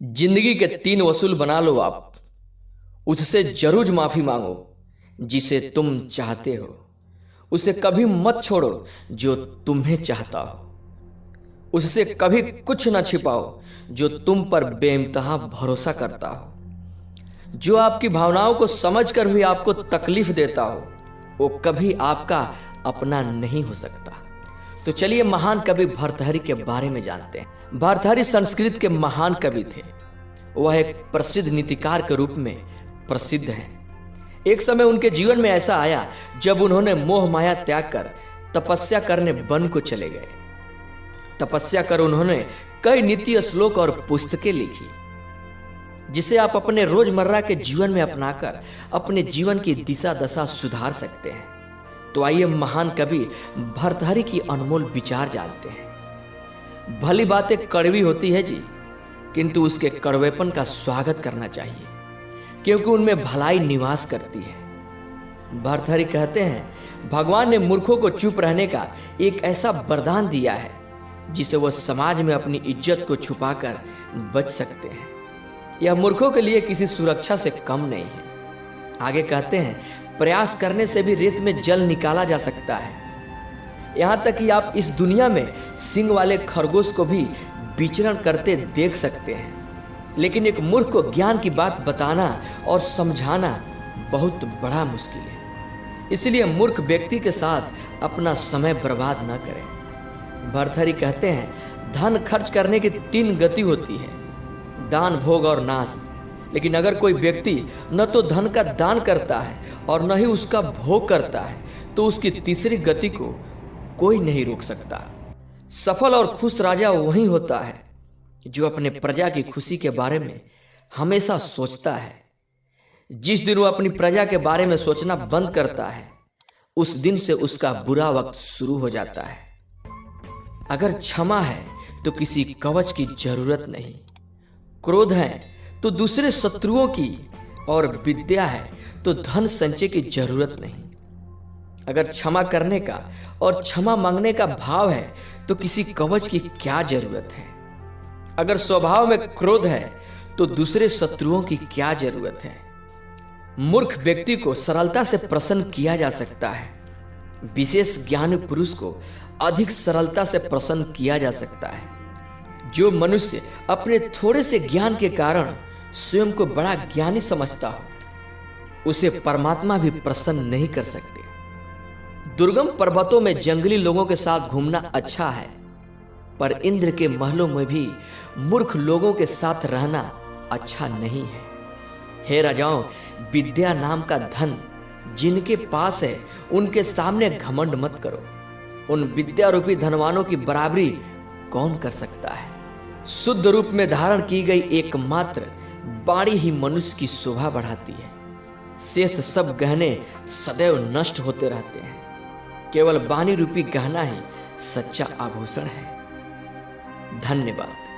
जिंदगी के 3 वसूल बना लो आप, उससे जरूर माफी मांगो जिसे तुम चाहते हो। उसे कभी मत छोड़ो जो तुम्हें चाहता हो। उससे कभी कुछ न छिपाओ जो तुम पर बेइंतहा भरोसा करता हो। जो आपकी भावनाओं को समझकर भी आपको तकलीफ देता हो, वो कभी आपका अपना नहीं हो सकता। तो चलिए महान कवि भर्तृहरि के बारे में जानते हैं। भर्तृहरि संस्कृत के महान कवि थे। वह एक प्रसिद्ध नीतिकार के रूप में प्रसिद्ध हैं। एक समय उनके जीवन में ऐसा आया जब उन्होंने मोह माया त्याग कर तपस्या करने वन को चले गए। तपस्या कर उन्होंने कई नीति श्लोक और पुस्तकें लिखी, जिसे आप अपने रोजमर्रा के जीवन में अपनाकर अपने जीवन की दिशा दशा सुधार सकते हैं। तो आइए महान कवि भर्तृहरि की अनमोल विचार जानते हैं। भली बातें कड़वी होती है जी, किंतु उसके कड़वेपन का स्वागत करना चाहिए, क्योंकि उनमें भलाई निवास करती है। भर्तृहरि कहते हैं, भगवान ने मूर्खों को चुप रहने का एक ऐसा वरदान दिया है जिसे वह समाज में अपनी इज्जत को छुपाकर बच सकते हैं। यह मूर्खों के लिए किसी सुरक्षा से कम नहीं है। आगे कहते हैं, प्रयास करने से भी रेत में जल निकाला जा सकता है। यहाँ तक कि आप इस दुनिया में सींग वाले खरगोश को भी विचरण करते देख सकते हैं, लेकिन एक मूर्ख को ज्ञान की बात बताना और समझाना बहुत बड़ा मुश्किल है। इसलिए मूर्ख व्यक्ति के साथ अपना समय बर्बाद न करें। भर्तृहरि कहते हैं, धन खर्च करने की 3 गति होती है, दान, भोग और नाश। लेकिन अगर कोई व्यक्ति न तो धन का दान करता है और न ही उसका भोग करता है, तो उसकी तीसरी गति को कोई नहीं रोक सकता। सफल और खुश राजा वही होता है जो अपने प्रजा की खुशी के बारे में हमेशा सोचता है। जिस दिन वो अपनी प्रजा के बारे में सोचना बंद करता है, उस दिन से उसका बुरा वक्त शुरू हो जाता है। अगर क्षमा है तो किसी कवच की जरूरत नहीं, क्रोध है तो दूसरे शत्रुओं की, और विद्या है तो धन संचय की जरूरत नहीं। अगर क्षमा करने का और क्षमा मांगने का भाव है तो किसी कवच की क्या जरूरत है। अगर स्वभाव में क्रोध है तो दूसरे शत्रुओं की क्या जरूरत है। मूर्ख व्यक्ति को सरलता से प्रसन्न किया जा सकता है, विशेष ज्ञानी पुरुष को अधिक सरलता से प्रसन्न किया जा सकता है। जो मनुष्य अपने थोड़े से ज्ञान के कारण स्वयं को बड़ा ज्ञानी समझता हो, उसे परमात्मा भी प्रसन्न नहीं कर सकते। दुर्गम पर्वतों में जंगली लोगों के साथ घूमना अच्छा है, पर इंद्र के महलों में भी मूर्ख लोगों के साथ रहना अच्छा नहीं है। हे राजाओं, विद्या नाम का धन जिनके पास है, उनके सामने घमंड मत करो। उन विद्या रूपी धनवानों की बराबरी कौन कर सकता है। शुद्ध रूप में धारण की गई एकमात्र बाणी ही मनुष्य की शोभा बढ़ाती है। शेष सब गहने सदैव नष्ट होते रहते हैं। केवल वाणी रूपी गहना ही सच्चा आभूषण है। धन्यवाद।